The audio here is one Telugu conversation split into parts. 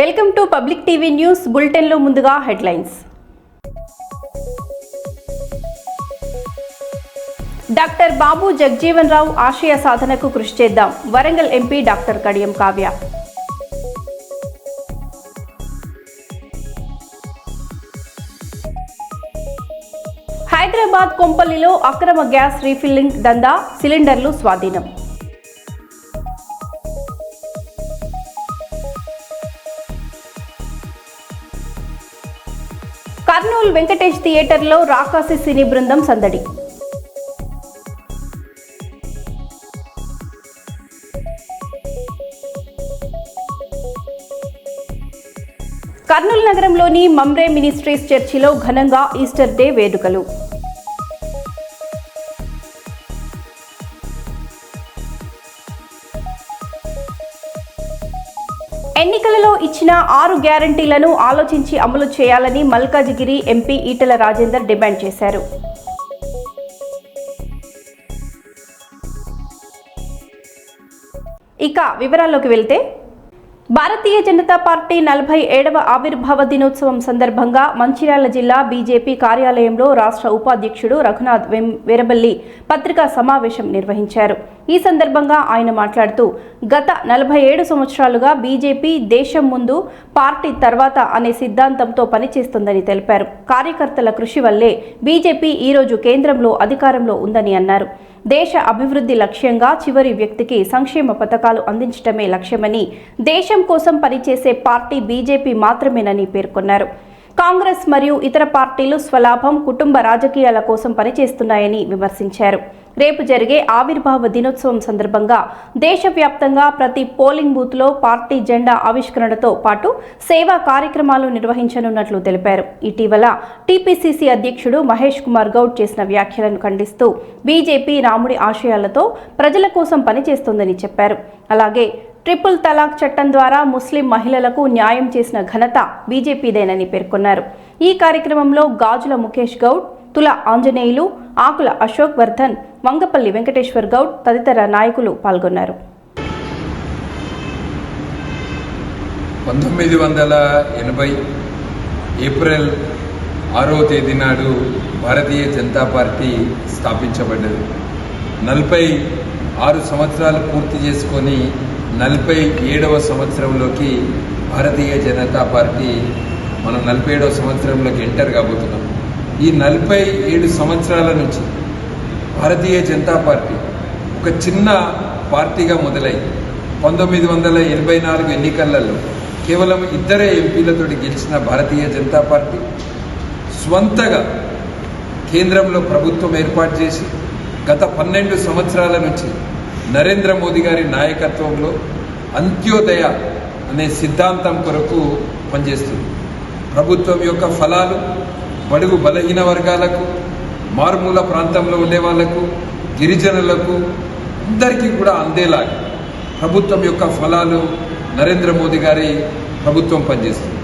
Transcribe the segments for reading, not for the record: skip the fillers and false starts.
Welcome to public TV news bulletin లో ముందుగా హెడ్లైన్స్. డాక్టర్ బాబు జగజీవన్ రావు ఆశయ సాధనకు కృషి చేద్దాం. Warangal MP doctor Kadiyam Kavya. హైదరాబాద్ కొంపల్లిలో అక్రమ గ్యాస్ రీఫిల్లింగ్ దందా, సిలిండర్లు స్వాధీనం. కర్నూలు వెంకటేష్ థియేటర్లో రాకాసి సినీ బృందం సందడి. కర్నూలు నగరంలోని మమ్రే మినిస్ట్రీస్ చర్చిలో ఘనంగా ఈస్టర్ డే వేడుకలు. ఎన్నికలలో ఇచ్చిన 6 గ్యారంటీలను ఆలోచించి అమలు చేయాలని మల్కాజిగిరి ఎంపీ ఈటెల రాజేందర్ డిమాండ్ చేశారు. ఇక వివరాల్లోకి వెళ్తే, భారతీయ జనతా పార్టీ 47వ ఆవిర్భావ దినోత్సవం సందర్భంగా మంచిర్యాల జిల్లా బీజేపీ కార్యాలయంలో రాష్ట్ర ఉపాధ్యక్షుడు రఘునాథ్ వీరబల్లి పత్రికా సమావేశం నిర్వహించారు. ఈ సందర్భంగా ఆయన మాట్లాడుతూ, గత 47 సంవత్సరాలుగా బీజేపీ దేశం ముందు, పార్టీ తర్వాత అనే సిద్ధాంతంతో పనిచేస్తుందని తెలిపారు. కార్యకర్తల కృషి వల్లే బీజేపీ ఈరోజు కేంద్రంలో అధికారంలో ఉందని అన్నారు. దేశ అభివృద్ధి లక్ష్యంగా చివరి వ్యక్తికి సంక్షేమ పథకాలు అందించడమే లక్ష్యమని, దేశం కోసం పనిచేసే పార్టీ బీజేపీ మాత్రమేనని పేర్కొన్నారు. కాంగ్రెస్ మరియు ఇతర పార్టీలు స్వలాభం, కుటుంబ రాజకీయాల కోసం పనిచేస్తున్నాయని విమర్శించారు. రేపు జరిగే ఆవిర్భావ దినోత్సవం సందర్భంగా దేశవ్యాప్తంగా ప్రతి పోలింగ్ బూత్లో పార్టీ జెండా ఆవిష్కరణతో పాటు సేవా కార్యక్రమాలు నిర్వహించనున్నట్లు తెలిపారు. ఇటీవల టీపీసీసీ అధ్యక్షుడు మహేష్ కుమార్ గౌడ్ చేసిన వ్యాఖ్యలను ఖండిస్తూ బీజేపీ రాముడి ఆశయాలతో ప్రజల కోసం పనిచేస్తోందని చెప్పారు. అలాగే ట్రిపుల్ తలాక్ చట్టం ద్వారా ముస్లిం మహిళలకు న్యాయం చేసిన ఘనత బీజేపీదేనని పేర్కొన్నారు. ఈ కార్యక్రమంలో గాజుల ముఖేష్ గౌడ్, తుల ఆంజనేయులు, ఆకుల అశోక్ వర్ధన్, వంగపల్లి వెంకటేశ్వర్ గౌడ్ తదితర నాయకులు పాల్గొన్నారు. 1980 ఏప్రిల్ 6వ తేదీ నాడు భారతీయ జనతా పార్టీ స్థాపించబడ్డది. 46 సంవత్సరాలు పూర్తి చేసుకొని 47వ సంవత్సరంలోకి భారతీయ జనతా పార్టీ మనం 47వ సంవత్సరంలోకి ఎంటర్ కాబోతున్నాం. ఈ 47 సంవత్సరాల నుంచి భారతీయ జనతా పార్టీ ఒక చిన్న పార్టీగా మొదలై 1984 ఎన్నికలలో కేవలం 2 ఎంపీలతో గెలిచిన భారతీయ జనతా పార్టీ స్వంతగా కేంద్రంలో ప్రభుత్వం ఏర్పాటు చేసి గత 12 సంవత్సరాల నుంచి నరేంద్ర మోదీ గారి నాయకత్వంలో అంత్యోదయ అనే సిద్ధాంతం కొరకు పనిచేస్తుంది. ప్రభుత్వం యొక్క ఫలాలు బడుగు బలహీన వర్గాలకు, మారుమూల ప్రాంతంలో ఉండే వాళ్లకు, గిరిజనులకు అందరికీ కూడా అందేలాగా ప్రభుత్వం యొక్క ఫలాలు నరేంద్ర మోదీ గారి ప్రభుత్వం పనిచేస్తుంది.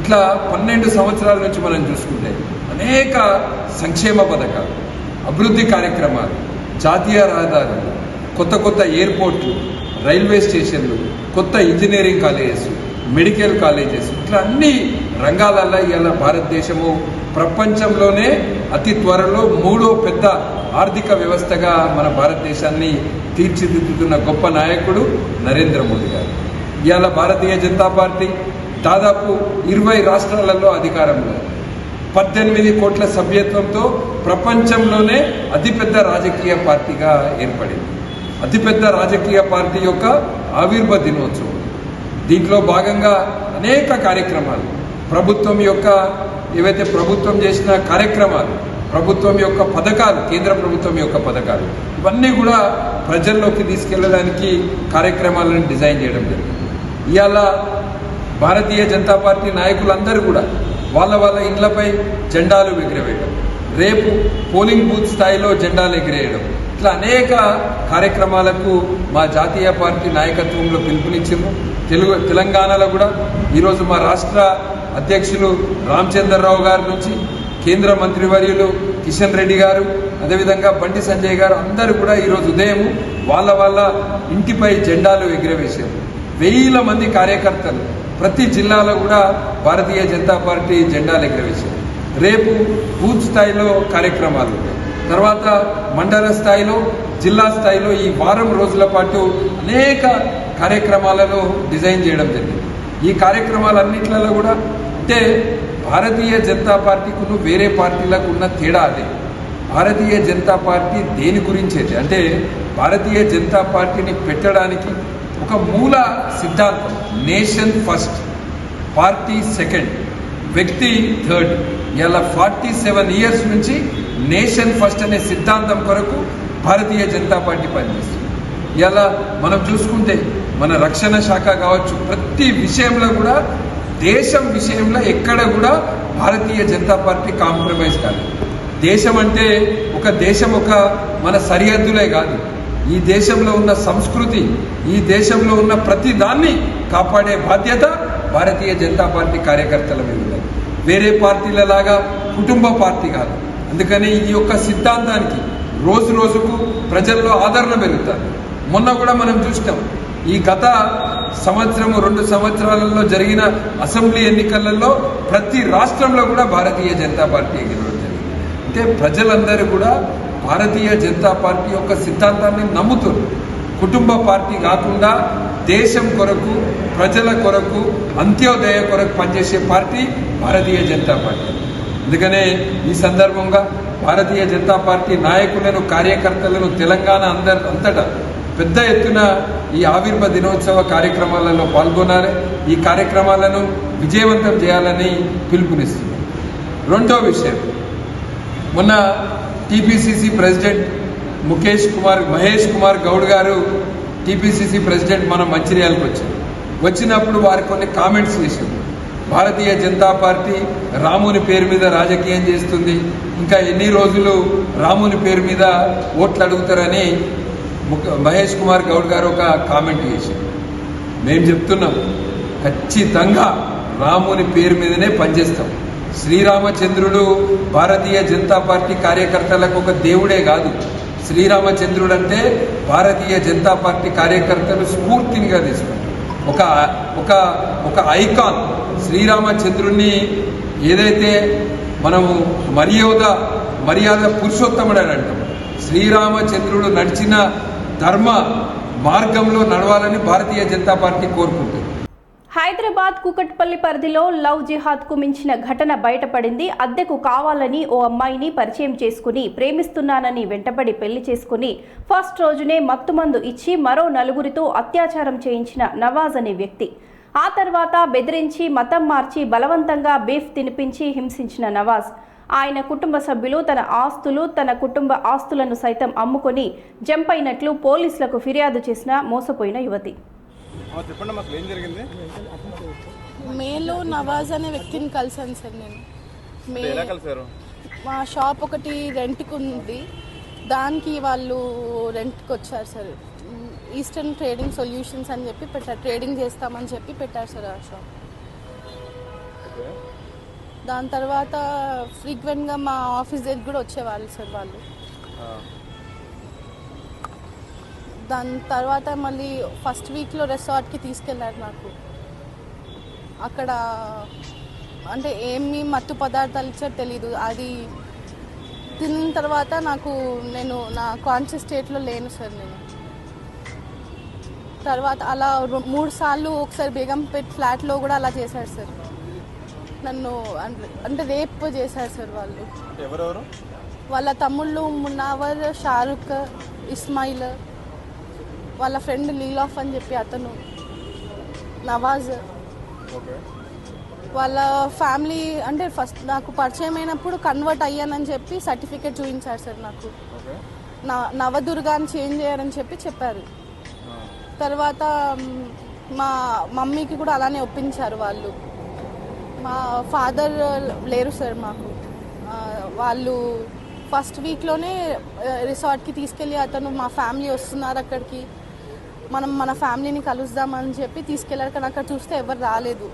ఇట్లా 12 సంవత్సరాల నుంచి మనం చూసుకుంటే అనేక సంక్షేమ పథకాలు, అభివృద్ధి కార్యక్రమాలు, జాతీయ రహదారులు, కొత్త ఎయిర్పోర్ట్లు, రైల్వే స్టేషన్లు, కొత్త ఇంజనీరింగ్ కాలేజెస్, మెడికల్ కాలేజెస్, ఇట్లా అన్ని రంగాలలో ఇవాళ భారతదేశము ప్రపంచంలోనే అతి త్వరలో 3వ పెద్ద ఆర్థిక వ్యవస్థగా మన భారతదేశాన్ని తీర్చిదిద్దుతున్న గొప్ప నాయకుడు నరేంద్ర మోదీ గారు. ఇవాళ భారతీయ జనతా పార్టీ దాదాపు 20 రాష్ట్రాలలో అధికారంలో 18 కోట్ల సభ్యత్వంతో ప్రపంచంలోనే అతిపెద్ద రాజకీయ పార్టీగా ఏర్పడింది. అతిపెద్ద రాజకీయ పార్టీ యొక్క ఆవిర్భావ దినోత్సవం, దీంట్లో భాగంగా అనేక కార్యక్రమాలు, ప్రభుత్వం యొక్క ఏవైతే ప్రభుత్వం చేసిన కార్యక్రమాలు, ప్రభుత్వం యొక్క పథకాలు, కేంద్ర ప్రభుత్వం యొక్క పథకాలు, ఇవన్నీ కూడా ప్రజల్లోకి తీసుకెళ్లడానికి కార్యక్రమాలను డిజైన్ చేయడం జరిగింది. ఇవాళ భారతీయ జనతా పార్టీ నాయకులందరూ కూడా వాళ్ళ ఇండ్లపై జెండాలు ఎగిరవేయడం, రేపు పోలింగ్ బూత్ స్థాయిలో జెండాలు ఎగిరేయడం, ఇట్లా అనేక కార్యక్రమాలకు మా జాతీయ పార్టీ నాయకత్వంలో పిలుపునిచ్చింది. తెలంగాణలో కూడా ఈరోజు మా రాష్ట్ర అధ్యక్షులు రామచంద్రరావు గారి నుంచి కేంద్ర మంత్రివర్యులు కిషన్ రెడ్డి గారు, అదేవిధంగా బండి సంజయ్ గారు అందరూ కూడా ఈరోజు ఉదయం వాళ్ళ ఇంటిపై జెండాలు ఎగిరవేశారు. వేల మంది కార్యకర్తలు ప్రతి జిల్లాలో కూడా భారతీయ జనతా పార్టీ జెండాలు ఎగరవేశారు. రేపు బూత్ స్థాయిలో కార్యక్రమాలు ఉంటాయి. తర్వాత మండల స్థాయిలో, జిల్లా స్థాయిలో ఈ వారం రోజుల పాటు అనేక కార్యక్రమాలను డిజైన్ చేయడం జరిగింది. ఈ కార్యక్రమాలన్నింటిలో కూడా అంటే భారతీయ జనతా పార్టీకును వేరే పార్టీలకు ఉన్న తేడా అదే. భారతీయ జనతా పార్టీ దేని గురించి అయితే అంటే భారతీయ జనతా పార్టీని పెట్టడానికి ఒక మూల సిద్ధాంతం నేషన్ ఫస్ట్, పార్టీ సెకండ్, వ్యక్తి థర్డ్. ఇలా 47 ఇయర్స్ నుంచి నేషన్ ఫస్ట్ అనే సిద్ధాంతం కొరకు భారతీయ జనతా పార్టీ పనిచేస్తుంది. ఇలా మనం చూసుకుంటే మన రక్షణ శాఖ కావచ్చు, ప్రతి విషయంలో కూడా దేశం విషయంలో ఎక్కడ కూడా భారతీయ జనతా పార్టీ కాంప్రమైజ్ కాదు. దేశం అంటే ఒక దేశం ఒక మన సరిహద్దులే కాదు, ఈ దేశంలో ఉన్న సంస్కృతి, ఈ దేశంలో ఉన్న ప్రతి దాన్ని కాపాడే బాధ్యత భారతీయ జనతా పార్టీ కార్యకర్తల మీద ఉన్నది. వేరే పార్టీల లాగా కుటుంబ పార్టీ కాదు. అందుకని ఈ యొక్క సిద్ధాంతానికి రోజు రోజుకు ప్రజల్లో ఆదరణ పెరుగుతుంది. మొన్న కూడా మనం చూసినాం, ఈ గత సంవత్సరము 2 సంవత్సరాలలో జరిగిన అసెంబ్లీ ఎన్నికలలో ప్రతి రాష్ట్రంలో కూడా భారతీయ జనతా పార్టీ గెలవడం జరిగింది. అంటే ప్రజలందరూ కూడా భారతీయ జనతా పార్టీ యొక్క సిద్ధాంతాన్ని నమ్ముతున్నారు. కుటుంబ పార్టీ కాకుండా దేశం కొరకు, ప్రజల కొరకు, అంత్యోదయ కొరకు పనిచేసే పార్టీ భారతీయ జనతా పార్టీ. అందుకనే ఈ సందర్భంగా భారతీయ జనతా పార్టీ నాయకులను, కార్యకర్తలను తెలంగాణ అంతటా పెద్ద ఎత్తున ఈ ఆవిర్భ దినోత్సవ కార్యక్రమాలలో పాల్గొనాలి. ఈ కార్యక్రమాలను విజయవంతం చేయాలని పిలుపునిస్తుంది. రెండో విషయం, మొన్న టీపీసీసీ ప్రెసిడెంట్ మహేష్ కుమార్ గౌడ్ గారు టీపీసీసీ ప్రెసిడెంట్ మన మంచిర్యాలకు వచ్చినప్పుడు వారు కొన్ని కామెంట్స్ చేశారు. భారతీయ జనతా పార్టీ రాముని పేరు మీద రాజకీయం చేస్తుంది, ఇంకా ఎన్ని రోజులు రాముని పేరు మీద ఓట్లు అడుగుతారని మహేష్ కుమార్ గౌడ్ గారు ఒక కామెంట్ చేశారు. మేము చెప్తున్నాం, ఖచ్చితంగా రాముని పేరు మీదనే పనిచేస్తాం. శ్రీరామచంద్రుడు భారతీయ జనతా పార్టీ కార్యకర్తలకు ఒక దేవుడే కాదు. శ్రీరామచంద్రుడు అంటే భారతీయ జనతా పార్టీ కార్యకర్తలు స్ఫూర్తినిగా తీసుకుంటారు. ఒక ఐకాన్ శ్రీరామచంద్రుడిని ఏదైతే మనము మర్యాద పురుషోత్తముడు అని అంటాం. శ్రీరామచంద్రుడు నడిచిన ధర్మ మార్గంలో నడవాలని భారతీయ జనతా పార్టీ కోరుకుంటుంది. హైదరాబాద్ కూకట్పల్లి పరిధిలో లవ్ జిహాద్ కు మించిన ఘటన బయటపడింది. అద్దెకు కావాలని ఓ అమ్మాయిని పరిచయం చేసుకుని ప్రేమిస్తున్నానని వెంటబడి పెళ్లి చేసుకుని ఫస్ట్ రోజునే మత్తుమందు ఇచ్చి మరో 4గురితో అత్యాచారం చేయించిన నవాజ్ అనే వ్యక్తి. ఆ తర్వాత బెదిరించి మతం మార్చి బలవంతంగా బీఫ్ తినిపించి హింసించిన నవాజ్, ఆయన కుటుంబ సభ్యులు తన కుటుంబ ఆస్తులను సైతం అమ్ముకొని జంప్ అయినట్లు పోలీసులకు ఫిర్యాదు చేసిన మోసపోయిన యువతి. మేలో నవాజ్ అనే వ్యక్తిని కలిసాను సార్. నేను మా షాప్ ఒకటి రెంట్కి ఉంది, దానికి వాళ్ళు రెంట్కి వచ్చారు సార్. ఈస్టర్న్ ట్రేడింగ్ సొల్యూషన్స్ అని చెప్పి పెట్టారు, ట్రేడింగ్ చేస్తామని చెప్పి పెట్టారు సార్ ఆ షాప్. దాని తర్వాత ఫ్రీక్వెంట్గా మా ఆఫీస్ దగ్గర కూడా వచ్చేవాళ్ళు సార్ వాళ్ళు. దాని తర్వాత మళ్ళీ ఫస్ట్ వీక్లో రిసార్ట్కి తీసుకెళ్ళారు నాకు. అక్కడ అంటే ఏమి మత్తు పదార్థాలు ఇచ్చారో తెలీదు. అది తిన్న తర్వాత నేను నా కాన్షియస్ స్టేట్లో లేను సార్. నేను తర్వాత అలా 3 సార్లు ఒకసారి బేగంపేట్ ఫ్లాట్లో కూడా అలా చేశారు సార్. నన్ను అంటే రేప్ చేశారు సార్ వాళ్ళు. వాళ్ళ తమ్ముళ్ళు మున్నావర్, షారుఖ్, ఇస్మాయిల్, వాళ్ళ ఫ్రెండ్ లీలాఫ్ అని చెప్పి అతను, నవాజ్. వాళ్ళ ఫ్యామిలీ అంటే ఫస్ట్ నాకు పరిచయం అయినప్పుడు కన్వర్ట్ అయ్యానని చెప్పి సర్టిఫికేట్ చూపించారు సార్ నాకు. నవదుర్గా అని చేంజ్ చేయారని చెప్పారు. తర్వాత మా మమ్మీకి కూడా అలానే ఒప్పించారు వాళ్ళు. మా ఫాదర్ లేరు సార్ మాకు. వాళ్ళు ఫస్ట్ వీక్లోనే రిసార్ట్కి తీసుకెళ్ళి అతను మా ఫ్యామిలీ వస్తున్నారు అక్కడికి, మన ఫ్యామిలీని కలుద్దామని చెప్పి తీసుకెళ్ళారు. కానీ అక్కడ చూస్తే ఎవరు రాలేదు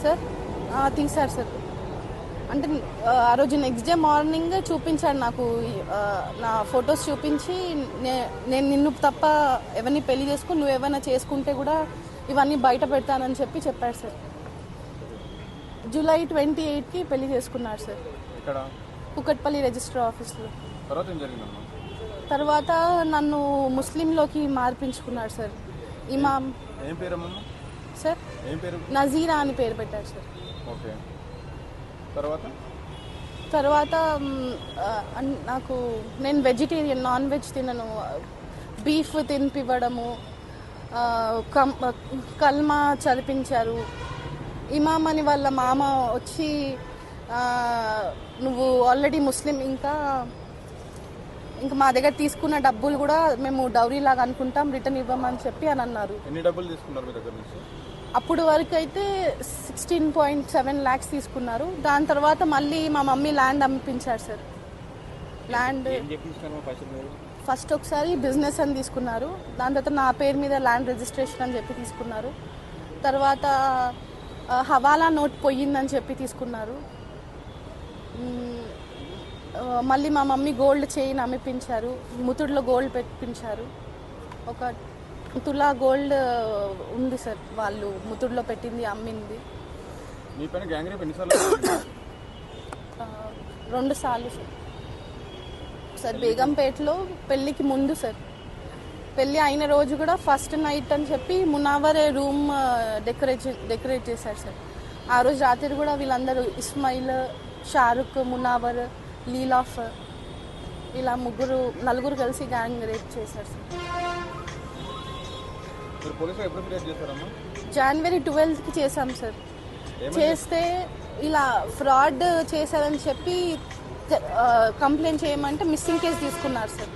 సార్. తీశారు సార్. అంటే ఆ రోజు నెక్స్ట్ డే మార్నింగ్ చూపించాడు నాకు, నా ఫొటోస్ చూపించి నేను నిన్ను తప్ప ఎవరిని పెళ్లి చేసుకుని నువ్వు ఏమైనా చేసుకుంటే కూడా ఇవన్నీ బయట పెడతానని చెప్పి చెప్పారు సార్. జూలై 28కి పెళ్లి చేసుకున్నారు సార్ ఇక్కడ కుకట్పల్లి రిజిస్టర్ ఆఫీస్లో. తర్వాత ఏం జరిగిందమ్మా? తర్వాత నన్ను ముస్లింలోకి మార్పించుకున్నారు సార్. ఇమాం ఏం పేరమ్మా? సార్ ఏం పేరు? నజీరా అని పేరు పెట్టారు సార్. ఓకే. తర్వాత నాకు నేను వెజిటేరియన్, నాన్ వెజ్ తినను, బీఫ్ తినిపివ్వడము, కల్మా చదివించారు. ఇమాం అని వాళ్ళ మామ వచ్చి నువ్వు ఆల్రెడీ ముస్లిం, ఇంకా మా దగ్గర తీసుకున్న డబ్బులు కూడా మేము డౌరీ లాగా అనుకుంటాం, రిటర్న్ ఇవ్వమని చెప్పి అని అన్నారు. ఎన్ని డబ్బులు తీసుకున్నారు మీ దగ్గర నుంచి? అప్పుడు వరకు అయితే 16.7 lakhs తీసుకున్నారు. దాని తర్వాత మళ్ళీ మా మమ్మీ ల్యాండ్ అమ్మిపించారు సార్. ల్యాండ్ ఫస్ట్ ఒకసారి బిజినెస్ అని తీసుకున్నారు, దాని తర్వాత నా పేరు మీద ల్యాండ్ రిజిస్ట్రేషన్ అని చెప్పి తీసుకున్నారు. తర్వాత హవాలా నోట్ పోయిందని చెప్పి తీసుకున్నారు. మళ్ళీ మా మమ్మీ గోల్డ్ చైన్ అమ్మిపించారు, ముతుడులో గోల్డ్ పెట్టించారు. ఒక తులా గోల్డ్ ఉంది సార్, వాళ్ళు ముతుడులో పెట్టింది అమ్మింది. మీ పైన గ్యాంగ్ రేప్ ఎన్నిసార్లు? 2 సార్లు సార్. బేగంపేటలో పెళ్ళికి ముందు సార్, పెళ్ళి అయిన రోజు కూడా ఫస్ట్ నైట్ అని చెప్పి మునావరే రూమ్ డెకరేట్ చేశారు సార్. ఆ రోజు రాత్రి కూడా వీళ్ళందరూ ఇస్మాయిల్, షారుఖ్, మునావర్, లీలాఫ్ ఇలా 4 కలిసి గ్యాంగ్ రేప్ చేశారు సార్. జనవరి 12కి చేశాం సార్. చేస్తే ఇలా ఫ్రాడ్ చేశారని చెప్పి కంప్లైంట్ చేయమంటే మిస్సింగ్ కేసు తీసుకున్నారు సార్.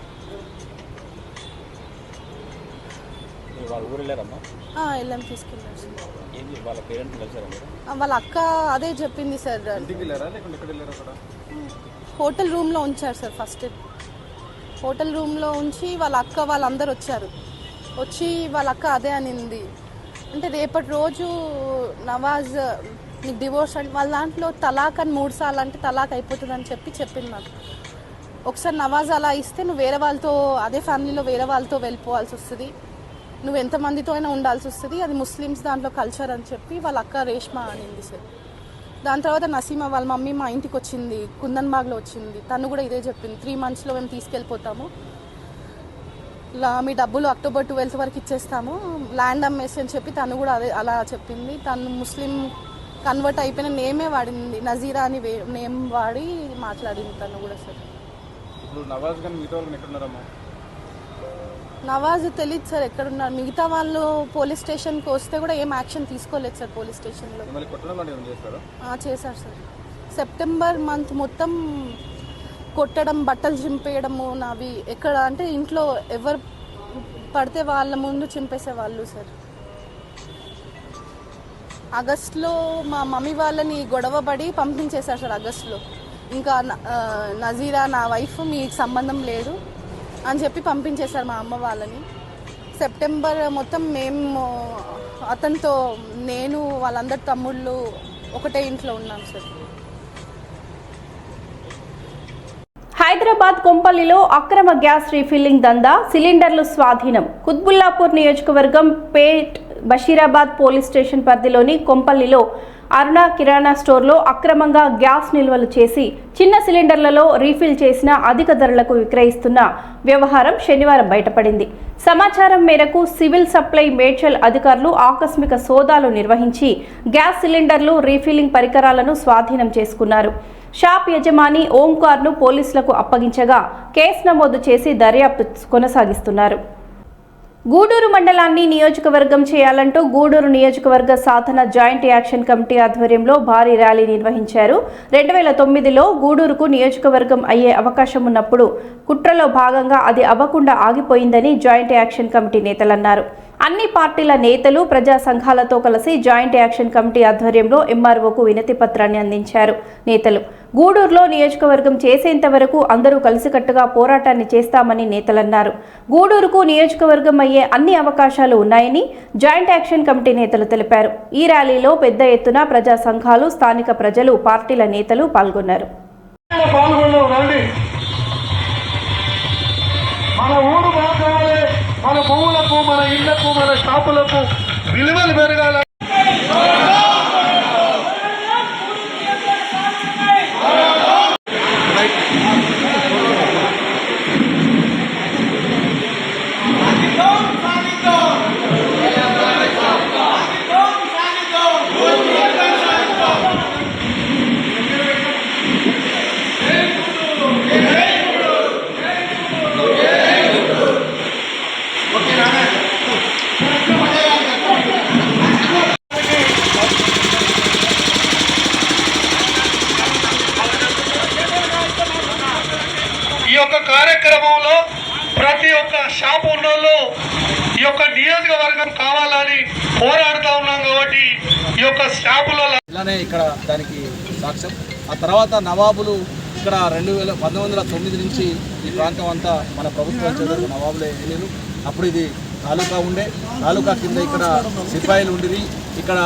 వెళ్ళాం, తీసుకున్నారు సార్. వాళ్ళ అక్క అదే చెప్పింది సార్. హోటల్ రూమ్లో ఉంచారు సార్. ఫస్ట్ హోటల్ రూమ్లో ఉంచి వాళ్ళ అక్క వాళ్ళందరూ వచ్చి వాళ్ళ అక్క అదే అనింది. అంటే రేపటి రోజు నవాజ్ నీకు డివోర్స్ అంటే వాళ్ళ దాంట్లో తలాక్ అని 3 సార్లు అంటే తలాక్ అయిపోతుంది అని చెప్పింది నాకు. ఒకసారి నవాజ్ అలా ఇస్తే నువ్వు వేరే వాళ్ళతో, అదే ఫ్యామిలీలో వేరే వాళ్ళతో వెళ్ళిపోవాల్సి వస్తుంది, నువ్వు ఎంతమందితో అయినా ఉండాల్సి వస్తుంది, అది ముస్లిమ్స్ దాంట్లో కల్చర్ అని చెప్పి వాళ్ళ అక్క రేష్మా అనింది సార్. దాని తర్వాత నసీమా వాళ్ళ మమ్మీ మా ఇంటికి వచ్చింది, కుందన్బాగ్లో వచ్చింది. తను కూడా ఇదే చెప్పింది, 3 monthsలో మేము తీసుకెళ్ళిపోతాము, మీ డబ్బులు అక్టోబర్ 12th వరకు ఇచ్చేస్తాము, ల్యాండ్ అమ్మేసి అని చెప్పి తను కూడా అదే అలా చెప్పింది. తను ముస్లిం కన్వర్ట్ అయిపోయిన నేమే వాడింది, నజీరా అని నేమ్ వాడి మాట్లాడింది తను కూడా సార్. నవాజ్ తెలియదు సార్ ఎక్కడున్నారు. మిగతా వాళ్ళు పోలీస్ స్టేషన్కి వస్తే కూడా ఏం యాక్షన్ తీసుకోలేదు సార్. పోలీస్ స్టేషన్లో చేశారు సార్. సెప్టెంబర్ మంత్ మొత్తం కొట్టడం, బట్టలు చింపేయడము నావి. ఎక్కడ అంటే ఇంట్లో ఎవరు పడితే వాళ్ళ ముందు చింపేసేవాళ్ళు సార్. ఆగస్టులో మా మమ్మీ వాళ్ళని గొడవపడి పంపించేశారు సార్ ఆగస్టులో. ఇంకా నజీరా నా వైఫ్, మీకు సంబంధం లేదు అని చెప్పి పంపించేశారు మా అమ్మ వాళ్ళని. సెప్టెంబర్ మొత్తం మేము అతనితో, నేను వాళ్ళందరి తమ్ముళ్ళు ఒకటే ఇంట్లో ఉన్నాం సార్. హైదరాబాద్ కొంపల్లిలో అక్రమ గ్యాస్ రీఫిల్లింగ్ దందా, సిలిండర్లు స్వాధీనం. కుత్బుల్లాపూర్ నియోజకవర్గం పేట్ బషీరాబాద్ పోలీస్ స్టేషన్ పరిధిలోని కొంపల్లిలో అరుణ కిరాణా స్టోర్లో అక్రమంగా గ్యాస్ నిల్వలు చేసి చిన్న సిలిండర్లలో రీఫిల్ చేసిన అధిక ధరలకు విక్రయిస్తున్న వ్యవహారం శనివారం బయటపడింది. సమాచారం మేరకు సివిల్ సప్లై మేడ్చల్ అధికారులు ఆకస్మిక సోదాలు నిర్వహించి గ్యాస్ సిలిండర్లు, రీఫిల్లింగ్ పరికరాలను స్వాధీనం చేసుకున్నారు. షాప్ యజమాని ఓంకార్ను పోలీసులకు అప్పగించగా కేసు నమోదు చేసి దర్యాప్తు కొనసాగిస్తున్నారు. గూడూరు మండలాన్ని నియోజకవర్గం చేయాలంటూ గూడూరు నియోజకవర్గ సాధన జాయింట్ యాక్షన్ కమిటీ ఆధ్వర్యంలో భారీ ర్యాలీ నిర్వహించారు. 2009లో గూడూరుకు నియోజకవర్గం అయ్యే అవకాశం ఉన్నప్పుడు కుట్రలో భాగంగా అది అవ్వకుండా ఆగిపోయిందని జాయింట్ యాక్షన్ కమిటీ నేతలన్నారు. అన్ని పార్టీల నేతలు, ప్రజా సంఘాలతో కలిసి జాయింట్ యాక్షన్ కమిటీ ఆధ్వర్యంలో ఎంఆర్ఓకు వినతి పత్రాన్ని అందించారు. నేతలు గూడూరులో నియోజకవర్గం చేసేంత వరకు అందరూ కలిసికట్టుగా పోరాటాన్ని చేస్తామని నేతలన్నారు. గూడూరుకు నియోజకవర్గం అయ్యే అన్ని అవకాశాలు ఉన్నాయని జాయింట్ యాక్షన్ కమిటీ నేతలు తెలిపారు. ఈ ర్యాలీలో పెద్ద ఎత్తున ప్రజా సంఘాలు, స్థానిక ప్రజలు, పార్టీల నేతలు పాల్గొన్నారు. మన ఊరు బాగా కావాలి, మన భూములకు, మన ఇళ్లకు, మన షాపులకు విలువలు పెరగాల. ఈ యొక్క కార్యక్రమంలో ప్రతి ఒక్క షాపు ఉన్నోళ్ళు ఈ యొక్క నియోజకవర్గం కావాలని పోరాడుతూ ఉన్నాం కాబట్టి ఈ యొక్క షాపులో ఇలానే ఇక్కడ దానికి సాక్ష్యం. ఆ తర్వాత నవాబులు ఇక్కడ 1909 నుంచి ఈ ప్రాంతం అంతా మన ప్రభుత్వం వచ్చేందుకు నవాబులే వెళ్ళారు. అప్పుడు ఇది తాలూకా ఉండే, తాలూకా కింద ఇక్కడ సిపాయిలు ఉండిరి, ఇక్కడ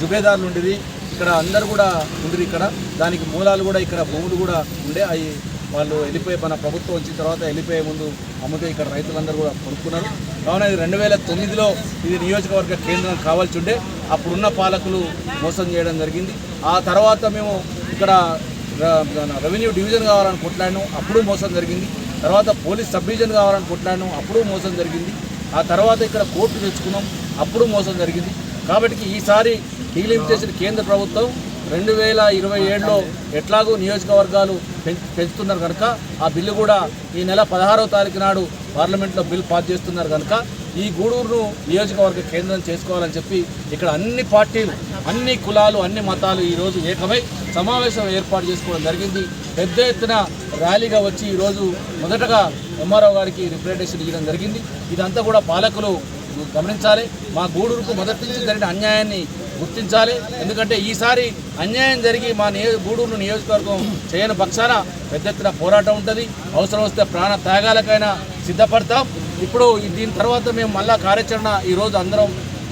జుబేదారులు ఉండిరి, ఇక్కడ అందరు కూడా ఉండిరి. ఇక్కడ దానికి మూలాలు కూడా ఇక్కడ భూములు కూడా ఉండే. అవి వాళ్ళు వెళ్ళిపోయి మన ప్రభుత్వం వచ్చిన తర్వాత వెళ్ళిపోయే ముందు అమ్ముతే ఇక్కడ రైతులందరూ కూడా కొనుక్కున్నారు. కావున ఇది 2009లో ఇది నియోజకవర్గ కేంద్రం కావాల్సి ఉండే. అప్పుడున్న పాలకులు మోసం చేయడం జరిగింది. ఆ తర్వాత మేము ఇక్కడ రెవెన్యూ డివిజన్ కావాలని కొట్లాడినాం, అప్పుడు మోసం జరిగింది. తర్వాత పోలీస్ సబ్ డివిజన్ కావాలని కొట్లాడినాం, అప్పుడు మోసం జరిగింది. ఆ తర్వాత ఇక్కడ కోర్టు తెచ్చుకున్నాం, అప్పుడు మోసం జరిగింది. కాబట్టి ఈసారి డీలింగ్ చేసిన కేంద్ర ప్రభుత్వం 2027లో ఎట్లాగూ నియోజకవర్గాలు పెంచుతున్నారు కనుక ఆ బిల్లు కూడా ఈ నెల 16వ తారీఖు నాడు పార్లమెంట్లో బిల్ పాస్ చేస్తున్నారు కనుక ఈ గూడూరును నియోజకవర్గ కేంద్రం చేసుకోవాలని చెప్పి ఇక్కడ అన్ని పార్టీలు, అన్ని కులాలు, అన్ని మతాలు ఈరోజు ఏకమై సమావేశం ఏర్పాటు చేసుకోవడం జరిగింది. పెద్ద ఎత్తున ర్యాలీగా వచ్చి ఈరోజు మొదటగా ఎంఆర్ఓ గారికి రిప్రజెంటేషన్ ఇవ్వడం జరిగింది. ఇదంతా కూడా పాలకులు గమనించాలి. మా గూడూరుకు మొదటి నుంచి జరిగిన అన్యాయాన్ని గుర్తించాలి. ఎందుకంటే ఈసారి అన్యాయం జరిగి మా గూడూరు నియోజకవర్గం చేయని పక్షాన పెద్ద ఎత్తున పోరాటం ఉంటుంది. అవసరం వస్తే ప్రాణ త్యాగాలకైనా సిద్ధపడతాం. ఇప్పుడు దీని తర్వాత మేము మళ్ళా కార్యాచరణ ఈరోజు అందరం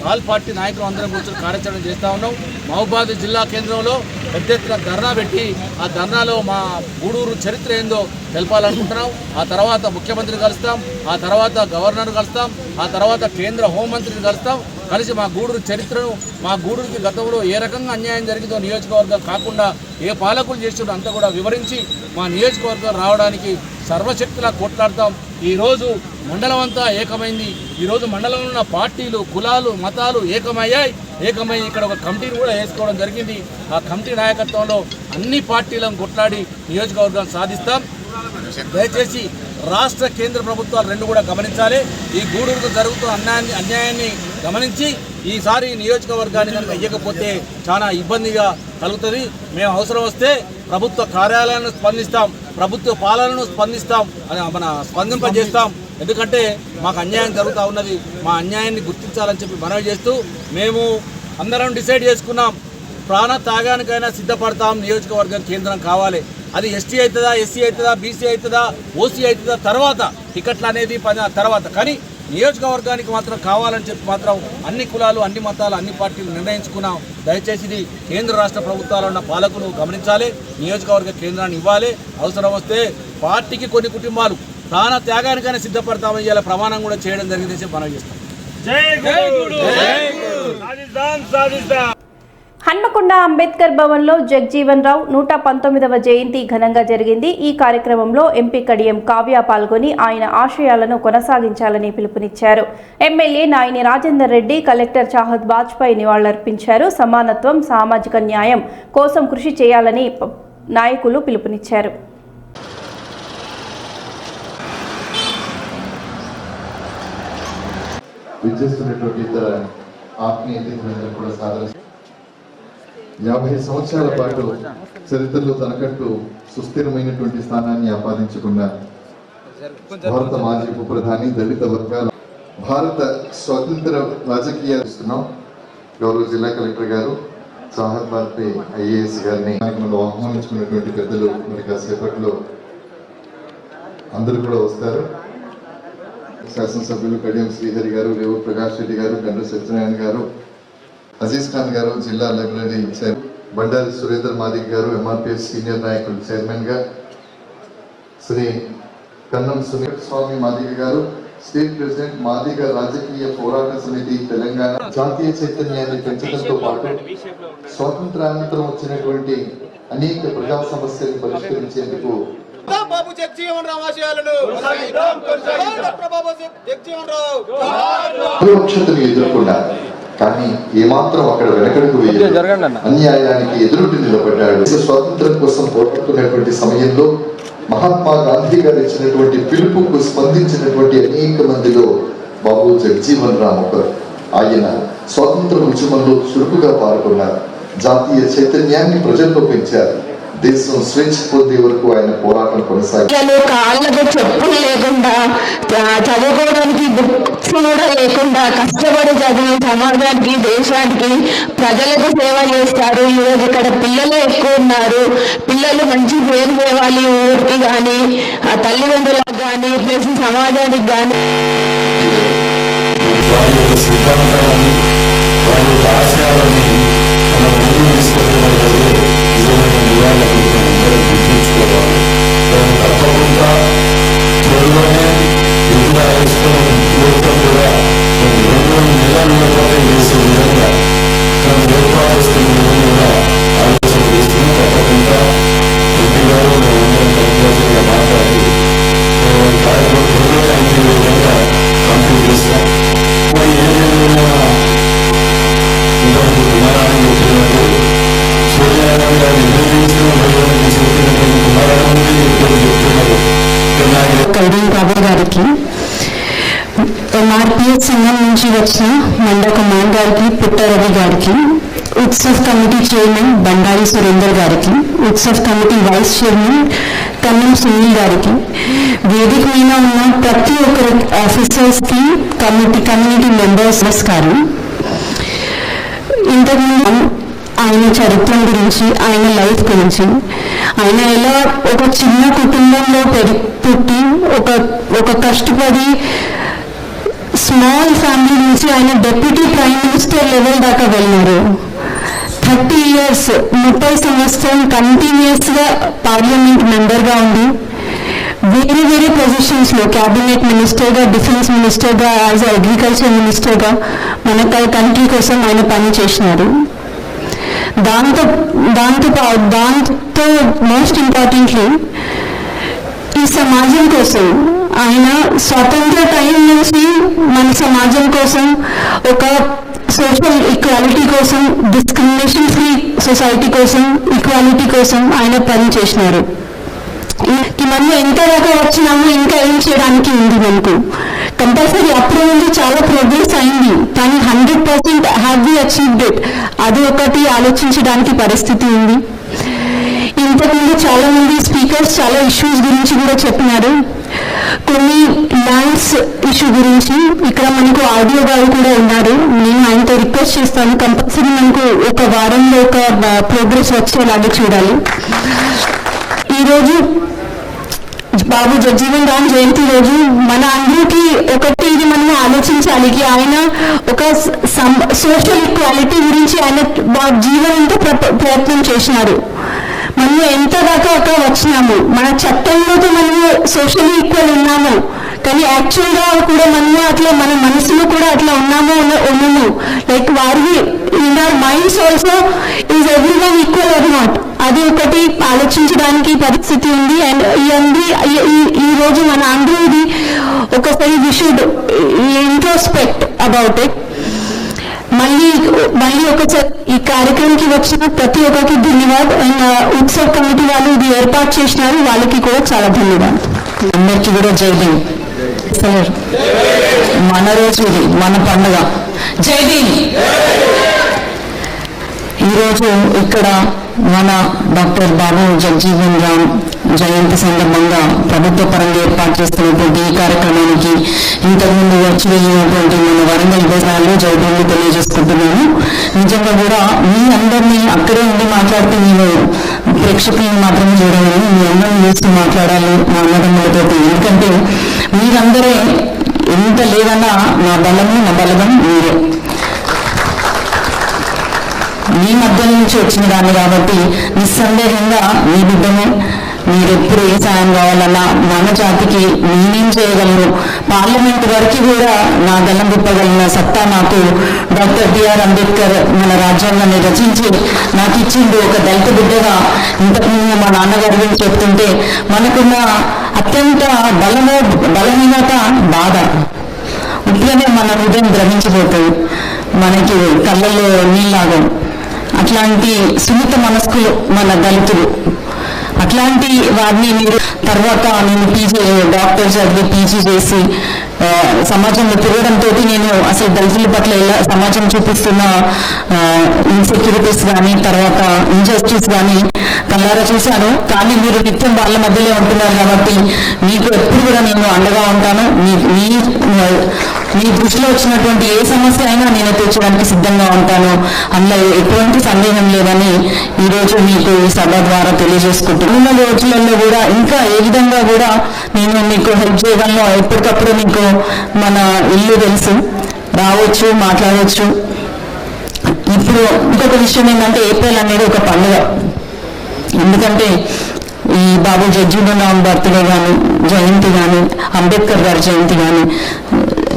ఆల్ పార్టీ నాయకులు అందరం కూర్చొని కార్యాచరణ చేస్తూ ఉన్నాం. మహబూబాబాద్ జిల్లా కేంద్రంలో పెద్ద ఎత్తున ధర్నా పెట్టి ఆ ధర్నాలో మా గూడూరు చరిత్ర ఏందో తెలపాలనుకుంటున్నాం. ఆ తర్వాత ముఖ్యమంత్రిని కలుస్తాం, ఆ తర్వాత గవర్నర్ కలుస్తాం, ఆ తర్వాత కేంద్ర హోంమంత్రిని కలుస్తాం. కలిసి మా గూడూరు చరిత్రను, మా గూడూరుకి గతంలో ఏ రకంగా అన్యాయం జరిగిందో నియోజకవర్గం కాకుండా ఏ పాలకులు చేసిండో అంతా కూడా వివరించి మా నియోజకవర్గం రావడానికి సర్వశక్తులా కొట్లాడతాం. ఈరోజు మండలం అంతా ఏకమైంది. ఈరోజు మండలంలో ఉన్న పార్టీలు, కులాలు, మతాలు ఏకమై ఇక్కడ ఒక కమిటీని కూడా వేసుకోవడం జరిగింది. ఆ కమిటీ నాయకత్వంలో అన్ని పార్టీలను కొట్లాడి నియోజకవర్గం సాధిస్తాం. దయచేసి రాష్ట్ర కేంద్ర ప్రభుత్వాలు రెండు కూడా గమనించాలి. ఈ గూడూరుకు జరుగుతున్న అన్యాయాన్ని గమనించి ఈసారి నియోజకవర్గాన్ని కనుక ఇవ్వకపోతే చాలా ఇబ్బందిగా కలుగుతుంది. మేము అవసరం వస్తే ప్రభుత్వ కార్యాలయాలను స్పందిస్తాం, ప్రభుత్వ పాలనను స్పందిస్తాం, స్పందింపజేస్తాం. ఎందుకంటే మాకు అన్యాయం జరుగుతూ ఉన్నది. మా అన్యాయాన్ని గుర్తించాలని చెప్పి మనవి చేస్తూ మేము అందరం డిసైడ్ చేసుకున్నాం, ప్రాణ త్యాగానికైనా సిద్ధపడతాం. నియోజకవర్గం కేంద్రం కావాలి. అది ఎస్టీ అవుతుందా, ఎస్సీ అవుతుందా, బీసీ అవుతుందా, ఓసీ అవుతుందా తర్వాత టికెట్లు అనేది తర్వాత, కానీ నియోజకవర్గానికి మాత్రం కావాలని చెప్పి మాత్రం అన్ని కులాలు, అన్ని మతాలు, అన్ని పార్టీలు నిర్ణయించుకున్నాం. దయచేసి ఇది కేంద్ర రాష్ట్ర ప్రభుత్వాలు ఉన్న పాలకులు గమనించాలి. నియోజకవర్గ కేంద్రాన్ని ఇవ్వాలి. అవసరం వస్తే పార్టీకి కొన్ని కుటుంబాలు ప్రాణ త్యాగానికైనా సిద్ధపడతామని ఇలా ప్రమాణం కూడా చేయడం జరిగిందని చెప్పి మనం చేస్తాం. హన్మకొండ అంబేద్కర్ భవన్లో జగ్జీవన్ రావు 119వ జయంతి ఘనంగా జరిగింది. ఈ కార్యక్రమంలో ఎంపీ కడియం కావ్య పాల్గొని ఆయన ఆశయాలను కొనసాగించాలని పిలుపునిచ్చారు. ఎమ్మెల్యే నాయని రాజేందర్ రెడ్డి, కలెక్టర్ చాహద్ బాజ్పై నివాళులర్పించారు. సమానత్వం, సామాజిక న్యాయం కోసం కృషి చేయాలని నాయకులు పిలుపునిచ్చారు. విచ్చేస్తున్నటువంటి ఇతర ఆత్మీయ అతిథులందరూ కూడా సాదర 50 సంవత్సరాల పాటు చరిత్రలో తనకంటూ సుస్థిరమైనటువంటి స్థానాన్ని ఆపాదించుకున్న భారత మాజీ ఉప ప్రధాని, దళిత వర్గాల భారత స్వాతంత్ర రాజకీయాలు ఇస్తున్నాం. గౌరవ జిల్లా కలెక్టర్ గారు చాహద్ బాజ్పేయి IAS గారిని మనం ఆహ్వానించుకున్నటువంటి పెద్దలు మరి కాసేపట్లో అందరూ కూడా వస్తారు. శాసనసభ్యులు కడియం శ్రీహరి గారు, రేవూరు ప్రకాష్ రెడ్డి గారు, గండ్ర సత్యనారాయణ గారు, అజీజ్ ఖాన్ గారు జిల్లా లైబ్రరీ చైర్, బండారి సురేందర్ మాదిక్ గారు MRPS సీనియర్ నాయకులు చైర్మన్ గా, శ్రీ కన్నం సునీల్ స్వామి మాదిక్ గారు స్టేట్ ప్రెసిడెంట్ మాదిగ రాజకీయ పోరాట సమితి తెలంగాణ జాతీయ చైతన్యాన్ని పెంచడంతో పాటు స్వాతంత్రానంతరం వచ్చినటువంటి అనేక ప్రజా సమస్యలను పరిష్కరించేందుకు బాబు జగజీవన్ రామ్ ఆశయాలను బాబు జగజీవన్ రావు వివక్షతను ఎదుర్కొన్నారు. కానీ ఏమాత్రం అక్కడ వెనకడుగు వేయలేదు. అన్యాయానికి ఎదురుటి నిలబడ్డాడు. స్వాతంత్రం కోసం పోరాడుతున్నటువంటి సమయంలో మహాత్మా గాంధీ గారు ఇచ్చినటువంటి పిలుపుకు స్పందించినటువంటి అనేక మందిలో బాబు జగజీవన్ రామ్ ఒకరు. ఆయన స్వాతంత్ర ఉద్యమంలో చురుకుగా పాల్గొన్నారు. జాతీయ చైతన్యాన్ని ప్రజల్లో పెంచారు. దేశం స్వేచ్ఛ పొందే వరకు ఆయన పోరాటం కొనసాగించారు. కాళ్ళకు చెప్పులు లేకుండా చదువుకోవడానికి బుక్స్ కూడా లేకుండా కష్టపడి చదివి సమాజానికి దేశానికి ప్రజలకు సేవ చేస్తారు. ఈరోజు ఇక్కడ పిల్లలు ఎక్కువ ఉన్నారు. పిల్లలు మంచి పేరు తేవాలి ఊరికి కానీ ఆ తల్లిదండ్రులకు కానీ ప్లస్ సమాజానికి కానీ. గారికి, ఎంఆర్పిఎస్ సంఘం నుంచి వచ్చిన మండ కుమార్ గారికి, పుట్టారవి గారికి, ఉత్సవ్ కమిటీ చైర్మన్ బండారి సురేందర్ గారికి, ఉత్సవ్ కమిటీ వైస్ చైర్మన్ కన్నం సునీల్ గారికి, వేదిక మీద ఉన్న ప్రతి ఒక్కరి ఆఫీసర్స్ కి, కమ్యూనిటీ మెంబర్స్ నమస్కారం. ఇంతకుముందు ఆయన చరిత్ర గురించి, ఆయన లైఫ్ గురించి, ఆయన ఎలా ఒక చిన్న కుటుంబంలో పుట్టి ఒక కష్టపడి స్మాల్ ఫ్యామిలీ నుంచి ఆయన డెప్యూటీ ప్రైమ్ మినిస్టర్ లెవెల్ దాకా వెళ్ళారు. 30 years 30 సంవత్సరం కంటిన్యూస్ గా పార్లమెంట్ మెంబర్ గా ఉంది. వేరే వేరే పొజిషన్స్ లో క్యాబినెట్ మినిస్టర్ గా, డిఫెన్స్ మినిస్టర్ గా, యాజ్ అగ్రికల్చర్ మినిస్టర్ గా మన కంట్రీ కోసం ఆయన పని చేసినారు. దాంతో మోస్ట్ ఇంపార్టెంట్లీ ఈ సమాజం కోసం ఆయన స్వతంత్ర టైం నుంచి మన సమాజం కోసం ఒక సోషల్ ఈక్వాలిటీ కోసం, డిస్క్రిమినేషన్ ఫ్రీ సొసైటీ కోసం, ఈక్వాలిటీ కోసం ఆయన పని చేసినారు. మనం ఎంత దాకా వచ్చినామో ఇంకా ఏం చేయడానికి ఉంది మనకు. కంపల్సరీ అప్పుడు నుండి చాలా ప్రోగ్రెస్ అయింది, కానీ 100% హ్యావ్ వి అచీవ్డ్ ఇట్, అది ఒకటి ఆలోచించడానికి పరిస్థితి ఉంది. ఇంతకుముందు చాలా మంది స్పీకర్స్ చాలా ఇష్యూస్ గురించి కూడా చెప్పినారు. కొన్ని ల్యాండ్స్ ఇష్యూ గురించి ఇక్కడ మనకు ఆడియో గారు కూడా ఉన్నారు. నేను ఆయనతో రిక్వెస్ట్ చేస్తాను, కంపల్సరీ మనకు ఒక వారంలో ఒక ప్రోగ్రెస్ వచ్చేలాగా చూడాలి. ఈరోజు బాబు జగజీవన్ రామ్ జయంతి రోజు మన అందరికీ ఒకటి ఇది మనం ఆలోచించాలి, ఆయన ఒక సోషల్ ఈక్వాలిటీ గురించి ఆయన జీవనంతో ప్రయత్నం చేసినారు. మనం ఎంత దాకా అక్కడ వచ్చినాము, మన చట్టంలో మనము సోషల్ ఈక్వల్ ఉన్నాము, కానీ యాక్చువల్ గా కూడా మనము అట్లా మన మనసులో కూడా అట్లా ఉన్నాము. లైక్ వారి in our minds also is everyone equal or not, అది ఒకటి ఆలోచించడానికి పరిస్థితి ఉంది. అండ్ ఈ రోజు మన అందరూ ఇది ఒకసారి we should introspect about it. మళ్ళీ ఒకసారి ఈ కార్యక్రమంకి వచ్చిన ప్రతి ఒక్కరికి ధన్యవాదాలు. అండ్ ఉత్సవ్ కమిటీ వాళ్ళు ఇది ఏర్పాటు చేసినారు, వాళ్ళకి కూడా చాలా ధన్యవాదాలు. అందరికీ కూడా జై భీమ్. మన రోజు ఇది, మన పండుగ. జై భీమ్. ఈరోజు ఇక్కడ మన డాక్టర్ బాబు జగజీవన్ రామ్ జయంతి సందర్భంగా ప్రభుత్వ పరంగా ఏర్పాటు చేస్తున్నటువంటి ఈ కార్యక్రమానికి ఇంతకుముందు వచ్చి వెళ్ళినటువంటి మన వరంగల్ విభజనాల్లో జైబీలు తెలియజేసుకుంటున్నాను. నిజంగా కూడా మీ అందరినీ అక్కడే ఉండి మాట్లాడితే నేను ప్రేక్షకులను మాత్రమే చూడాలని, మీ అందరినీ చూస్తూ మాట్లాడాలి మా అన్నదమ్ములతో. ఎందుకంటే మీరందరే ఎంత లేదన్నా నా బలము, నా బలగం మీరే. మీ మధ్య నుంచి వచ్చిన దాన్ని కాబట్టి నిస్సందేహంగా మీ బిడ్డనే. మీరు ఎప్పుడు ఏ సాయం కావాలన్నా మన జాతికి నేనేం చేయగలను, పార్లమెంట్ వరకు కూడా నా గల్లం విప్పగలిగిన సత్తా నాకు డాక్టర్ బిఆర్ అంబేద్కర్ మన రాజ్యాంగాన్ని రచించి నాకు ఇచ్చిండు. ఒక దళిత బిడ్డగా ఇంతకుముందు మా నాన్నగారి గురించి చెప్తుంటే మనకున్న అత్యంత బలహీనత బాధ ఇట్లనే మన హృదయం ద్రవించిపోతుంది, మనకి కళ్ళల్లో నీళ్ళాగం. అట్లాంటి సున్నిత మనస్కులు మన దళితులు. అట్లాంటి వారిని మీరు తర్వాత నేను డాక్టర్ చదివి పీజీ చేసి సమాజంలో తిరగడంతో నేను అసలు దళితుల పట్ల ఎలా సమాజం చూపిస్తున్న ఇన్సెక్యూరిటీస్ కానీ తర్వాత ఇంజస్టిస్ కానీ కళ్ళారా చూశాను. కానీ మీరు నిత్యం వాళ్ళ మధ్యలో ఉంటున్నారు కాబట్టి మీకు ఎప్పుడు కూడా నేను అండగా ఉంటాను. మీ దృష్టిలో వచ్చినటువంటి ఏ సమస్య అయినా నేను తీర్చడానికి సిద్ధంగా ఉంటాను. అందులో ఎటువంటి సందేహం లేదని ఈరోజు మీకు ఈ సభ ద్వారా తెలియజేసుకుంటున్నాను. ఉన్న రోజులలో కూడా ఇంకా ఏ విధంగా కూడా నేను మీకు హెల్ప్ చేయగలను. ఎప్పటికప్పుడు మీకు మన ఇల్లు తెలుసు, రావచ్చు, మాట్లాడవచ్చు. ఇప్పుడు ఇంకొక విషయం ఏంటంటే ఏప్రిల్ అనేది ఒక పండుగ. ఎందుకంటే ఈ బాబు జగ్జీవన్ బర్త్డే కానీ, జయంతి కానీ, అంబేద్కర్ గారి జయంతి కానీ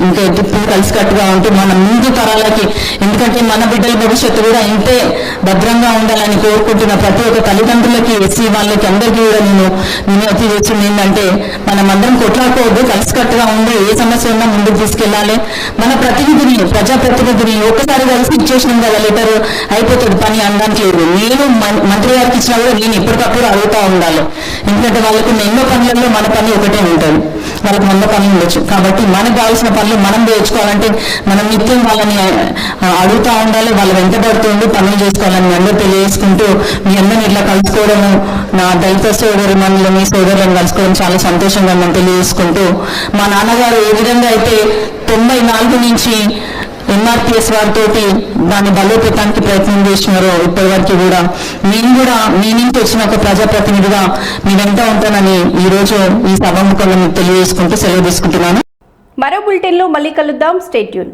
ఇంకా ఎప్పుడు కలిసికట్టుగా ఉంటూ మన ముందు తరాలకి, ఎందుకంటే మన బిడ్డల భవిష్యత్తు కూడా ఇంతే భద్రంగా ఉండాలని కోరుకుంటున్న ప్రతి ఒక్క తల్లిదండ్రులకి, ఎస్సీ వాళ్ళకి అందరికీ కూడా నేను విజ్ఞప్తి చేస్తుంది ఏంటంటే మనం అందరం కొట్లాడుకోవద్దు, కలిసికట్టుగా ఉండి ఏ సమస్య ఉన్నా ముందుకు తీసుకెళ్ళాలి. మన ప్రతినిధిని, ప్రజాప్రతినిధిని ఒకసారి కలిసి ఇచ్చేసినాం కదా లెటర్ అయిపోతుంది, పని అనడానికి లేదు. నేను మంత్రి గారికి ఇచ్చినా కూడా నేను ఎప్పటికప్పుడు అడుగుతూ ఉండాలి. ఎందుకంటే వాళ్ళకు ఎన్నో పనులలో మన పని ఒకటే ఉంటుంది, వాళ్ళకి 100 పనులు ఉండొచ్చు. కాబట్టి మనకు కావాల్సిన పనులు మనం నేర్చుకోవాలంటే మనం నిత్యం వాళ్ళని అడుగుతూ ఉండాలి, వాళ్ళు వెంటబడుతుండి పనులు చేసుకోవాలని అందరూ తెలియజేసుకుంటూ మీ అందరిని ఇట్లా కలుసుకోవడము, నా దళిత సోదరి మండలి సోదరులను కలుసుకోవడం చాలా సంతోషంగా మనం తెలియజేసుకుంటూ, మా నాన్నగారు ఏ విధంగా అయితే 94 నుంచి ఎంఆర్పిఎస్ వారితో దాన్ని బలోపేతానికి ప్రయత్నం చేసినారో ఇప్పటి వరకు కూడా నేను కూడా మీ నుంచి వచ్చిన ఒక ప్రజాప్రతినిధిగా మీ వెంట ఉంటానని ఈరోజు ఈ సభాముఖంగా మీకు తెలియజేసుకుంటూ సెలవు తీసుకుంటున్నాను. మరో బులెటిన్లో మళ్ళీ కలుద్దాం. Stay tune.